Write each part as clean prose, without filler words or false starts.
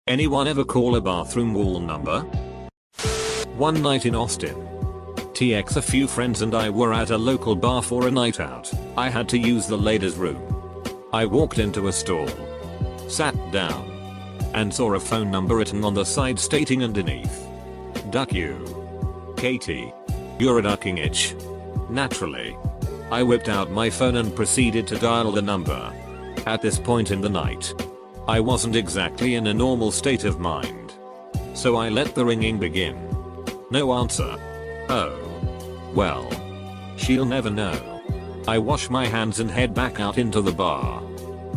Anyone ever call a bathroom wall number? One night in Austin. TX, a few friends and I were at a local bar for a night out. I had to use the ladies' room. I walked into a stall, sat down, and saw a phone number written on the side stating underneath, "Duck you. Katie. You're a ducking itch." Naturally, I whipped out my phone and proceeded to dial the number. At this point in the night, I wasn't exactly in a normal state of mind. So I let the ringing begin. No answer. Oh. Well. She'll never know. I wash my hands and head back out into the bar.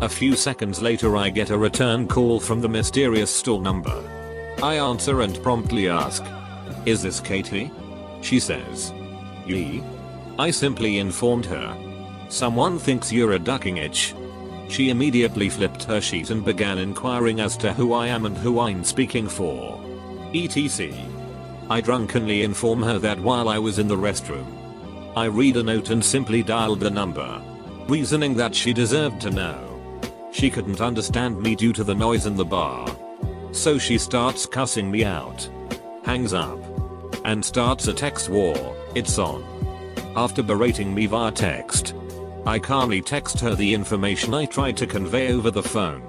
A few seconds later I get a return call from the mysterious stall number. I answer and promptly ask, "Is this Katie?" She says, "Yee." I simply informed her, "Someone thinks you're a ducking itch." She immediately flipped her sheet and began inquiring as to who I am and who I'm speaking for. etc. I drunkenly inform her that while I was in the restroom, I read a note and simply dialed the number, reasoning that she deserved to know. She couldn't understand me due to the noise in the bar. So she starts cussing me out, hangs up, and starts a text war. It's on. After berating me via text, I calmly text her the information I tried to convey over the phone.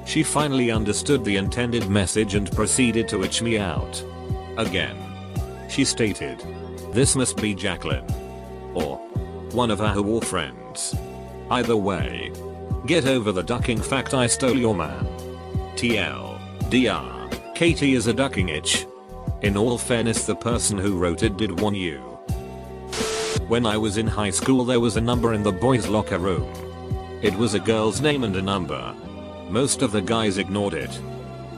She finally understood the intended message and proceeded to itch me out. Again. She stated, "This must be Jacqueline. Or one of her war friends. Either way, get over the ducking fact I stole your man. TLDR, Katie is a ducking itch." In all fairness, the person who wrote it did warn you. When I was in high school there was a number in the boys' locker room. It was a girl's name and a number. Most of the guys ignored it.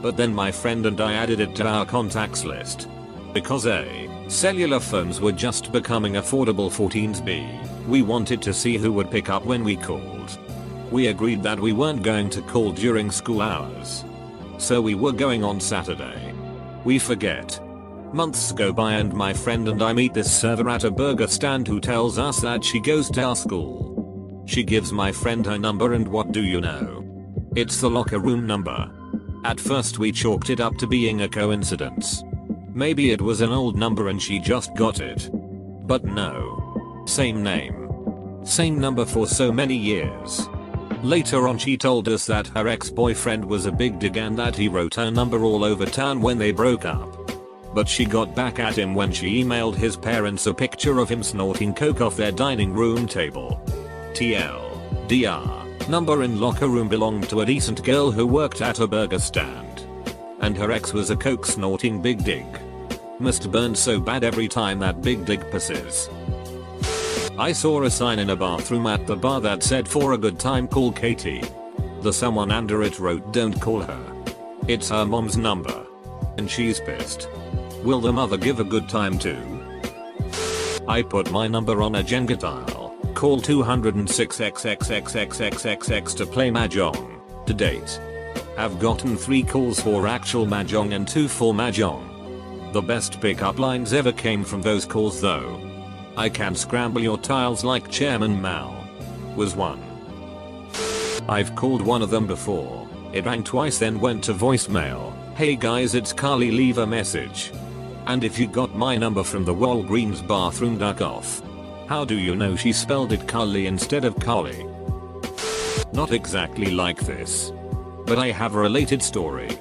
But then my friend and I added it to our contacts list. Because A, cellular phones were just becoming affordable for teens. B, we wanted to see who would pick up when we called. We agreed that we weren't going to call during school hours. So we were going on Saturday. We forget. Months go by and my friend and I meet this server at a burger stand who tells us that she goes to our school. She gives my friend her number and what do you know? It's the locker room number. At first we chalked it up to being a coincidence. Maybe it was an old number and she just got it. But no. Same name. Same number for so many years. Later on she told us that her ex-boyfriend was a big dig and that he wrote her number all over town when they broke up. But she got back at him when she emailed his parents a picture of him snorting coke off their dining room table. TLDR, number in locker room belonged to a decent girl who worked at a burger stand. And her ex was a coke snorting big dig. Must burn so bad every time that big dig passes. I saw a sign in a bathroom at the bar that said "For a good time call Katie." The someone under it wrote "Don't call her. It's her mom's number. And she's pissed." Will the mother give a good time too? I put my number on a Jenga tile. Call 206XXXXXXX to play Mahjong. To date, have gotten 3 calls for actual Mahjong and 2 for Mahjong. The best pickup lines ever came from those calls though. "I can scramble your tiles like Chairman Mao," was one. I've called one of them before. It rang twice then went to voicemail. "Hey guys, it's Carly, leave a message. And if you got my number from the Walgreens bathroom, duck off." How do you know she spelled it Carly instead of Carly? Not exactly like this. But I have a related story.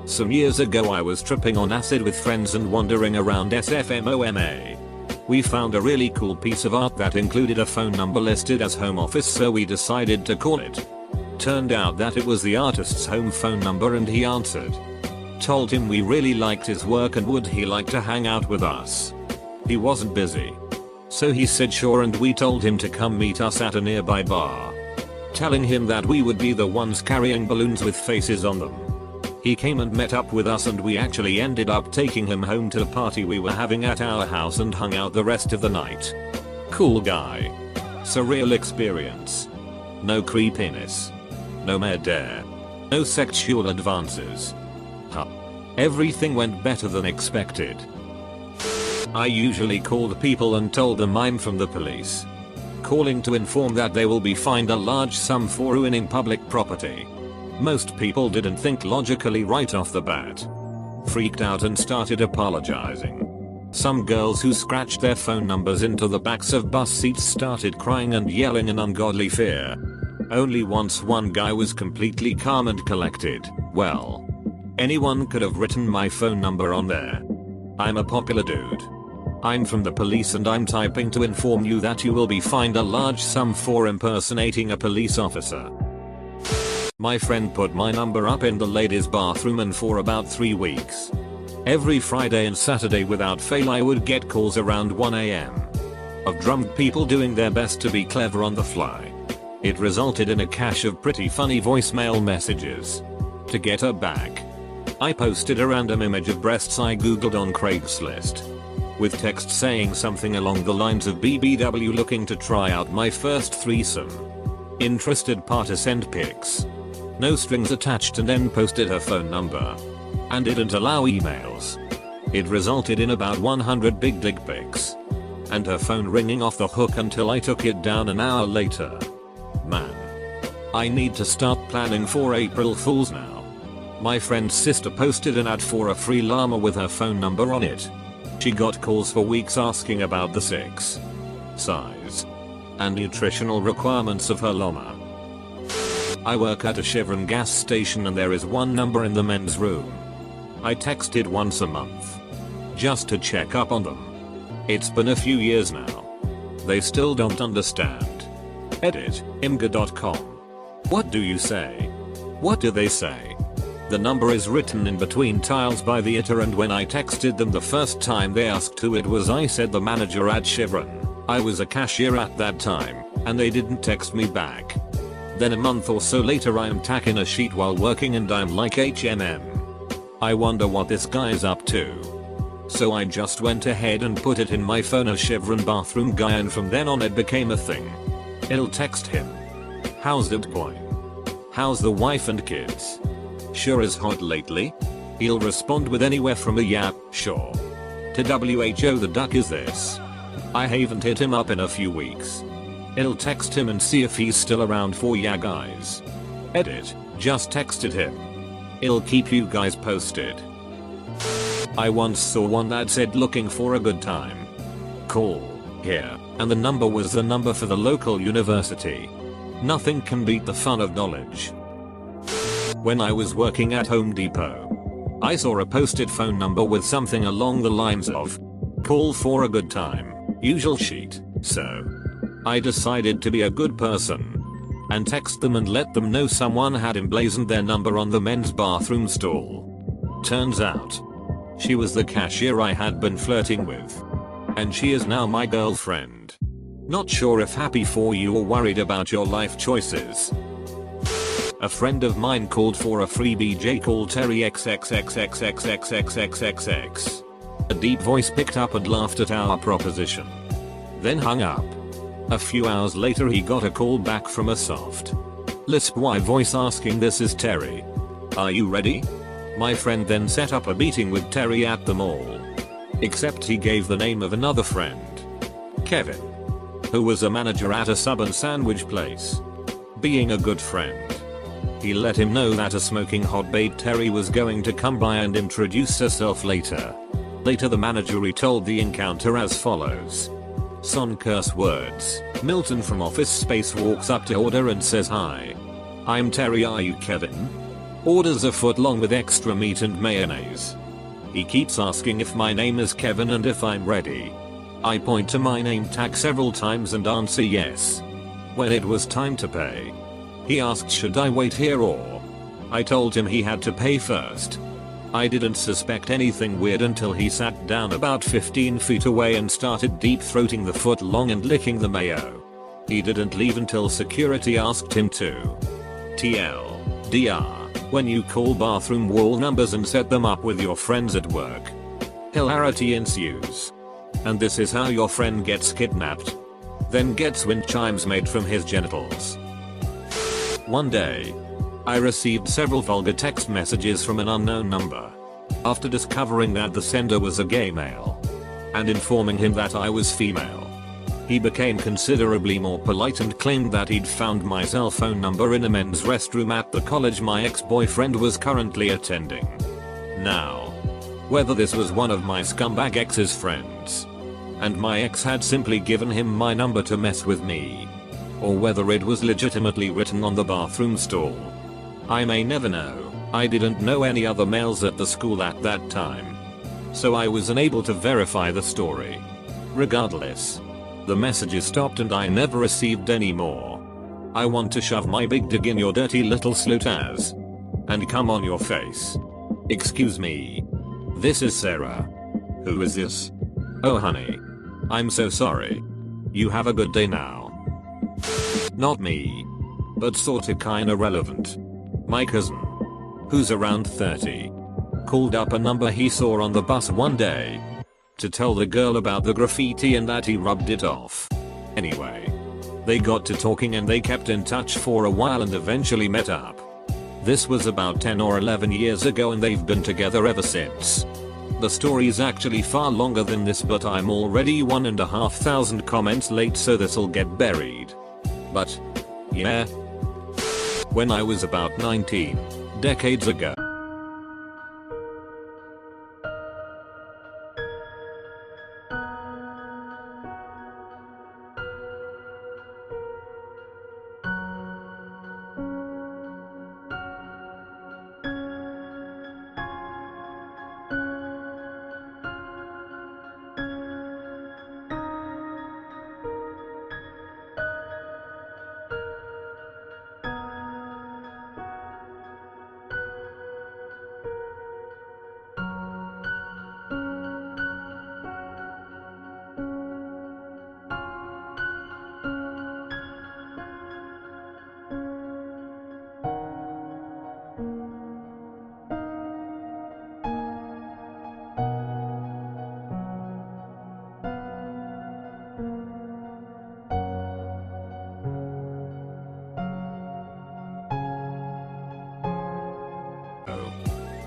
Some years ago I was tripping on acid with friends and wandering around SFMOMA. We found a really cool piece of art that included a phone number listed as home office, so we decided to call it. Turned out that it was the artist's home phone number and he answered. Told him we really liked his work and would he like to hang out with us. He wasn't busy. So he said sure, and we told him to come meet us at a nearby bar. Telling him that we would be the ones carrying balloons with faces on them. He came and met up with us and we actually ended up taking him home to a party we were having at our house and hung out the rest of the night. Cool guy. Surreal experience. No creepiness. No murder. No sexual advances. Everything went better than expected. I usually called people and told them I'm from the police. Calling to inform that they will be fined a large sum for ruining public property. Most people didn't think logically right off the bat. Freaked out and started apologizing. Some girls who scratched their phone numbers into the backs of bus seats started crying and yelling in ungodly fear. Only once one guy was completely calm and collected. Well, anyone could have written my phone number on there. I'm a popular dude. I'm from the police and I'm typing to inform you that you will be fined a large sum for impersonating a police officer. My friend put my number up in the ladies' bathroom and for about 3 weeks. Every Friday and Saturday without fail I would get calls around 1 AM. Of drunk people doing their best to be clever on the fly. It resulted in a cache of pretty funny voicemail messages. To get her back, I posted a random image of breasts I googled on Craigslist. With text saying something along the lines of BBW looking to try out my first threesome. Interested party send pics. No strings attached and then posted her phone number. And didn't allow emails. It resulted in about 100 big dick pics. And her phone ringing off the hook until I took it down an hour later. Man. I need to start planning for April Fools now. My friend's sister posted an ad for a free llama with her phone number on it. She got calls for weeks asking about the sex, size, and nutritional requirements of her llama. I work at a Chevron gas station and there is one number in the men's room. I texted once a month. Just to check up on them. It's been a few years now. They still don't understand. Edit, imga.com. What do you say? What do they say? The number is written in between tiles by the editor and when I texted them the first time they asked who it was I said the manager at Chevron. I was a cashier at that time, and they didn't text me back. Then a month or so later I'm tacking a sheet while working and I'm like HMM. I wonder what this guy's up to. So I just went ahead and put it in my phone as Chevron bathroom guy and from then on it became a thing. I'll text him. How's it going? How's the wife and kids? Sure is hot lately? He'll respond with anywhere from a yeah, sure. To WHO the duck is this. I haven't hit him up in a few weeks. I'll text him and see if he's still around for ya guys. Edit, just texted him. I'll keep you guys posted. I once saw one that said looking for a good time. Call here, and the number was the number for the local university. Nothing can beat the fun of knowledge. When I was working at Home Depot, I saw a posted phone number with something along the lines of call for a good time, usual sheet, so I decided to be a good person and text them and let them know someone had emblazoned their number on the men's bathroom stall. Turns out, she was the cashier I had been flirting with. And she is now my girlfriend. Not sure if happy for you or worried about your life choices. A friend of mine called for a free BJ called Terry XXXXXXXXXXX. A deep voice picked up and laughed at our proposition. Then hung up. A few hours later he got a call back from a soft lisp Y voice asking this is Terry. Are you ready? My friend then set up a meeting with Terry at the mall. Except he gave the name of another friend. Kevin. Who was a manager at a sub and sandwich place. Being a good friend, he let him know that a smoking hot babe Terry was going to come by and introduce herself later. Later the manager retold the encounter as follows. Son curse words. Milton from Office Space walks up to order and says hi. I'm Terry, are you Kevin? Orders a foot long with extra meat and mayonnaise. He keeps asking if my name is Kevin and if I'm ready. I point to my name tag several times and answer yes. When it was time to pay, he asked should I wait here or? I told him he had to pay first. I didn't suspect anything weird until he sat down about 15 feet away and started deep throating the foot long and licking the mayo. He didn't leave until security asked him to. TLDR, when you call bathroom wall numbers and set them up with your friends at work, hilarity ensues. And this is how your friend gets kidnapped. Then gets wind chimes made from his genitals. One day, I received several vulgar text messages from an unknown number. After discovering that the sender was a gay male and informing him that I was female, He became considerably more polite and claimed that he'd found my cell phone number in a men's restroom at the college my ex-boyfriend was currently attending. Now, whether this was one of my scumbag ex's friends, and my ex had simply given him my number to mess with me, or whether it was legitimately written on the bathroom stall, I may never know. I didn't know any other males at the school at that time, so I was unable to verify the story. Regardless, the messages stopped and I never received any more. I want to shove my big dig in your dirty little sloot-ass and come on your face. Excuse me. This is Sarah. Who is this? Oh honey. I'm so sorry. You have a good day now. Not me. But sorta kinda relevant. My cousin, who's around 30, called up a number he saw on the bus one day to tell the girl about the graffiti and that he rubbed it off. Anyway, they got to talking and they kept in touch for a while and eventually met up. This was about 10 or 11 years ago and they've been together ever since. The story's actually far longer than this, but I'm already 1,500 comments late, so this'll get buried. But, yeah. When I was about 19, decades ago.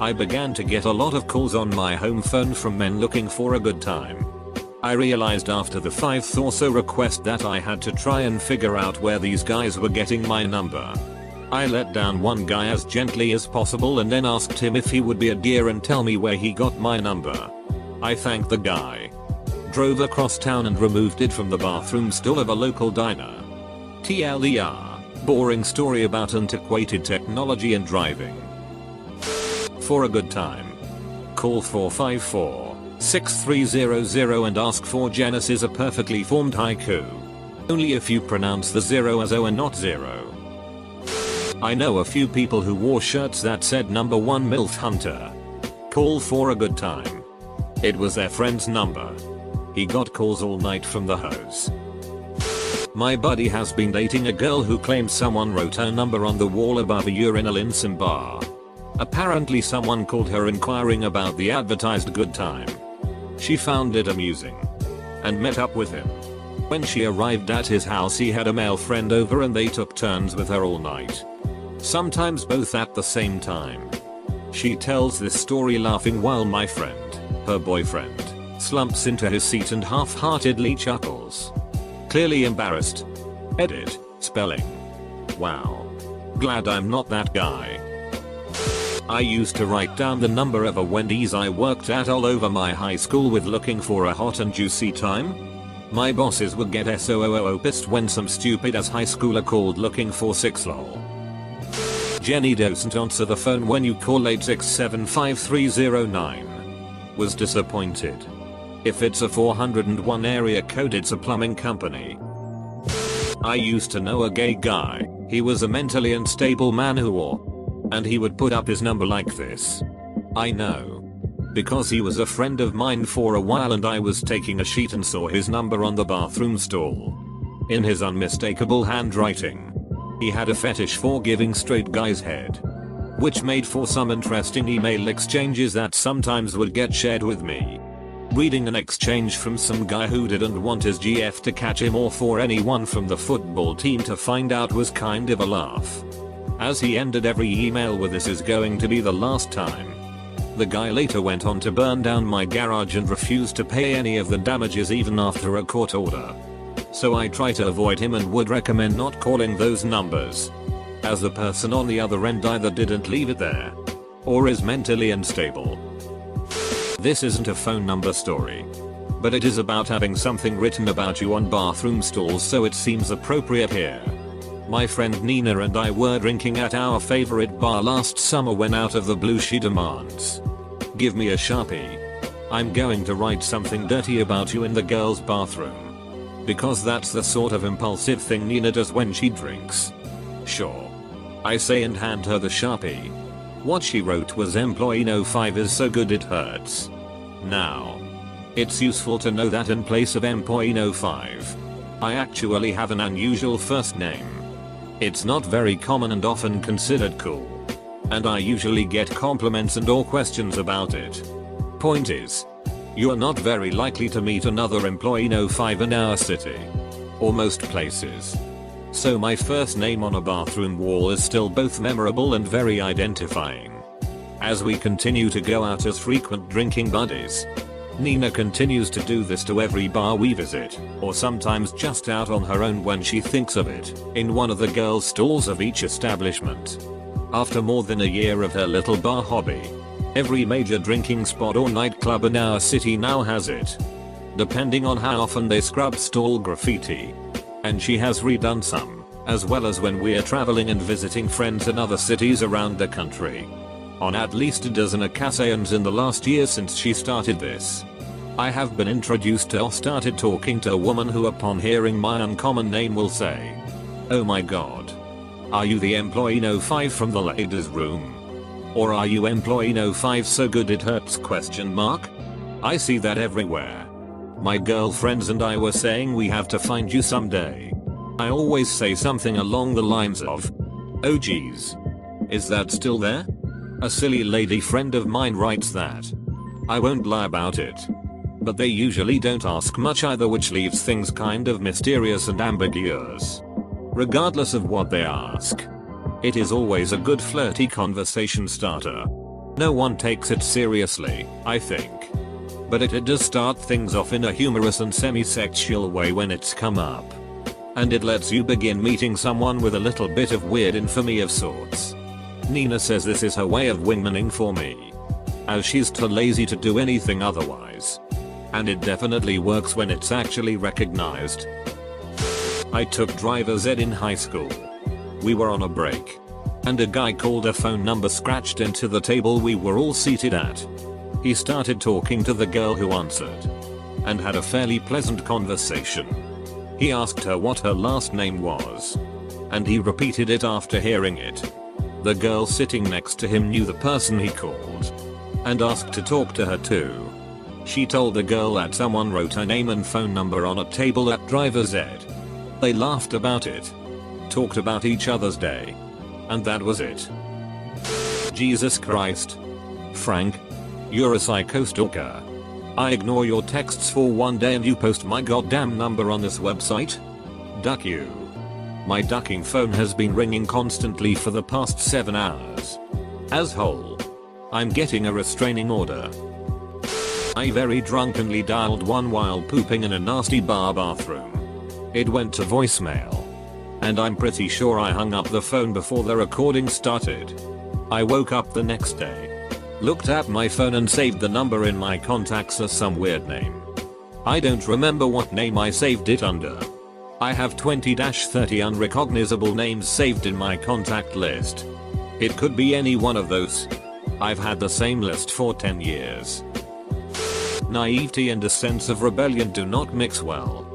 I began to get a lot of calls on my home phone from men looking for a good time. I realized after the 5th or so request that I had to try and figure out where these guys were getting my number. I let down one guy as gently as possible and then asked him if he would be a dear and tell me where he got my number. I thanked the guy, drove across town and removed it from the bathroom stall of a local diner. TLDR, boring story about antiquated technology and driving. For a good time, call 454-6300 and ask for Genesis, a perfectly formed haiku. Only if you pronounce the 0 as O and not 0. I know a few people who wore shirts that said number 1 MILF Hunter. Call for a good time. It was their friend's number. He got calls all night from the hoes. My buddy has been dating a girl who claims someone wrote her number on the wall above a urinal in some bar. Apparently someone called her inquiring about the advertised good time. She found it amusing and met up with him. When she arrived at his house, he had a male friend over and they took turns with her all night. Sometimes both at the same time. She tells this story laughing while my friend, her boyfriend, slumps into his seat and half-heartedly chuckles. Clearly embarrassed. Edit, spelling. Wow. Glad I'm not that guy. I used to write down the number of a Wendy's I worked at all over my high school with looking for a hot and juicy time. My bosses would get SOOO pissed when some stupid ass high schooler called looking for 6 lol. Jenny doesn't answer the phone when you call 8675309. Was disappointed. If it's a 401 area code, it's a plumbing company. I used to know a gay guy. He was a mentally unstable man who wore, and he would put up his number like this. I know, because he was a friend of mine for a while and I was taking a sheet and saw his number on the bathroom stall. In his unmistakable handwriting, he had a fetish for giving straight guys head, which made for some interesting email exchanges that sometimes would get shared with me. Reading an exchange from some guy who didn't want his GF to catch him or for anyone from the football team to find out was kind of a laugh, as he ended every email with "This is going to be the last time." The guy later went on to burn down my garage and refused to pay any of the damages even after a court order. So I try to avoid him and would recommend not calling those numbers, as the person on the other end either didn't leave it there or is mentally unstable. This isn't a phone number story, but it is about having something written about you on bathroom stalls, so it seems appropriate here. My friend Nina and I were drinking at our favorite bar last summer when out of the blue she demands, "Give me a Sharpie. I'm going to write something dirty about you in the girls' bathroom." Because that's the sort of impulsive thing Nina does when she drinks. Sure, I say, and hand her the Sharpie. What she wrote was, "Employee no 5 is so good it hurts." Now, it's useful to know that in place of employee no 5, I actually have an unusual first name. It's not very common and often considered cool, and I usually get compliments and or questions about it. Point is, you are not very likely to meet another employee no 5 in our city, or most places. So my first name on a bathroom wall is still both memorable and very identifying. As we continue to go out as frequent drinking buddies, Nina continues to do this to every bar we visit, or sometimes just out on her own when she thinks of it, in one of the girls' stalls of each establishment. After more than a year of her little bar hobby, every major drinking spot or nightclub in our city now has it, depending on how often they scrub stall graffiti. And she has redone some, as well as when we're traveling and visiting friends in other cities around the country. On at least a dozen occasions in the last year since she started this, I have been introduced to or started talking to a woman who upon hearing my uncommon name will say, "Oh my god. Are you the employee no 5 from the ladies' room? Or are you employee no 5 so good it hurts ? I see that everywhere. My girlfriends and I were saying we have to find you someday. I always say something along the lines of, 'Oh geez. Is that still there?' A silly lady friend of mine writes that. I won't lie about it. But they usually don't ask much either, which leaves things kind of mysterious and ambiguous. Regardless of what they ask, it is always a good flirty conversation starter. No one takes it seriously, I think. But it does start things off in a humorous and semi-sexual way when it's come up. And it lets you begin meeting someone with a little bit of weird infamy of sorts. Nina says this is her way of wingmaning for me, as she's too lazy to do anything otherwise. And it definitely works when it's actually recognized. I took driver's ed in high school. We were on a break, and a guy called a phone number scratched into the table we were all seated at. He started talking to the girl who answered, and had a fairly pleasant conversation. He asked her what her last name was, and he repeated it after hearing it. The girl sitting next to him knew the person he called, and asked to talk to her too. She told the girl that someone wrote her name and phone number on a table at driver's ed. They laughed about it, talked about each other's day, and that was it. Jesus Christ. Frank, you're a psycho stalker. I ignore your texts for one day and you post my goddamn number on this website? Duck you. My ducking phone has been ringing constantly for the past 7 hours. Asshole. I'm getting a restraining order. I very drunkenly dialed one while pooping in a nasty bar bathroom. It went to voicemail, and I'm pretty sure I hung up the phone before the recording started. I woke up the next day, looked at my phone and saved the number in my contacts as some weird name. I don't remember what name I saved it under. I have 20-30 unrecognizable names saved in my contact list. It could be any one of those. I've had the same list for 10 years. Naivety and a sense of rebellion do not mix well.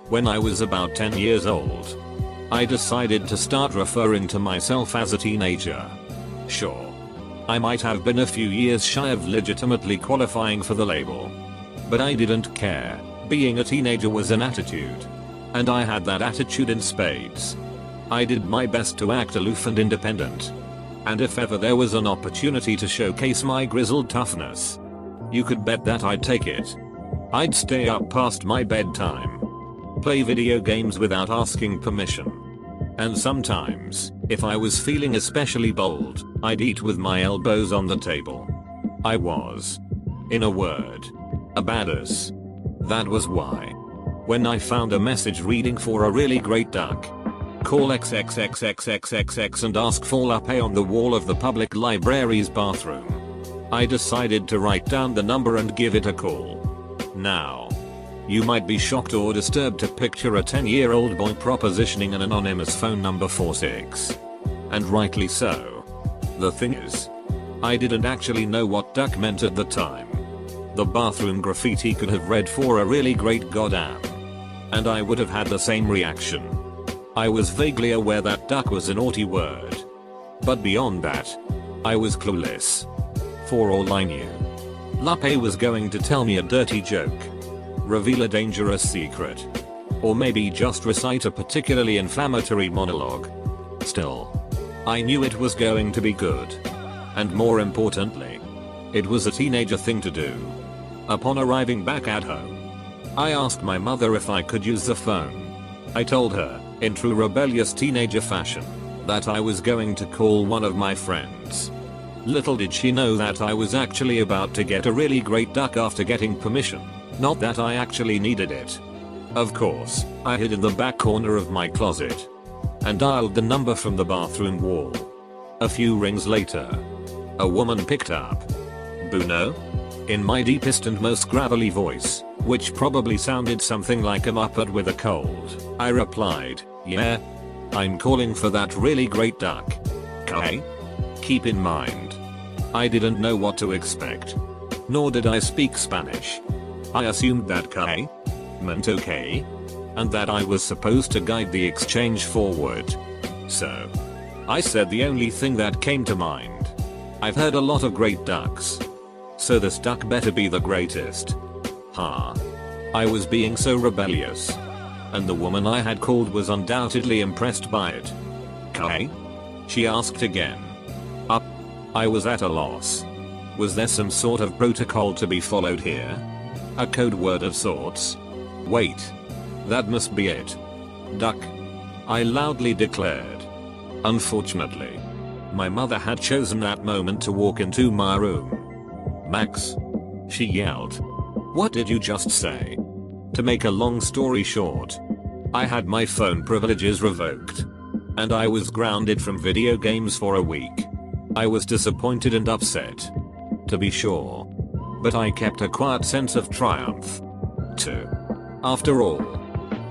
When I was about 10 years old, I decided to start referring to myself as a teenager. Sure, I might have been a few years shy of legitimately qualifying for the label, but I didn't care. Being a teenager was an attitude, and I had that attitude in spades. I did my best to act aloof and independent, and if ever there was an opportunity to showcase my grizzled toughness, you could bet that I'd take it. I'd stay up past my bedtime, play video games without asking permission, and sometimes, if I was feeling especially bold, I'd eat with my elbows on the table. I was, in a word, a badass. That was why, when I found a message reading for a really great duck. Call XXXXXXX and ask for Lappe on the wall of the public library's bathroom. I decided to write down the number and give it a call. Now, you might be shocked or disturbed to picture a 10-year-old boy propositioning an anonymous phone number for 6. And rightly so. The thing is, I didn't actually know what duck meant at the time. The bathroom graffiti could have read for a really great goddamn. And I would have had the same reaction. I was vaguely aware that duck was a naughty word. But beyond that, I was clueless. For all I knew, Lappe was going to tell me a dirty joke, reveal a dangerous secret, or maybe just recite a particularly inflammatory monologue. Still, I knew it was going to be good. And more importantly, it was a teenager thing to do. Upon arriving back at home, I asked my mother if I could use the phone. I told her, in true rebellious teenager fashion, that I was going to call one of my friends. Little did she know that I was actually about to get a really great duck after getting permission, not that I actually needed it. Of course, I hid in the back corner of my closet and dialed the number from the bathroom wall. A few rings later, a woman picked up. Bruno? In my deepest and most gravelly voice, which probably sounded something like a muppet with a cold, I replied, "Yeah. I'm calling for that really great duck." Okay? Keep in mind, I didn't know what to expect. Nor did I speak Spanish. I assumed that "que" meant okay, and that I was supposed to guide the exchange forward. So, I said the only thing that came to mind. "I've heard a lot of great ducks. So this duck better be the greatest." Ha. I was being so rebellious. And the woman I had called was undoubtedly impressed by it. "Que?" she asked again. I was at a loss. Was there some sort of protocol to be followed here? A code word of sorts? Wait. That must be it. "Duck," I loudly declared. Unfortunately, my mother had chosen that moment to walk into my room. "Max," she yelled. "What did you just say?" To make a long story short, I had my phone privileges revoked. And I was grounded from video games for a week. I was disappointed and upset, to be sure. But I kept a quiet sense of triumph, too. After all,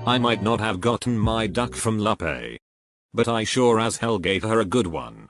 I might not have gotten my duck from Lappe, but I sure as hell gave her a good one.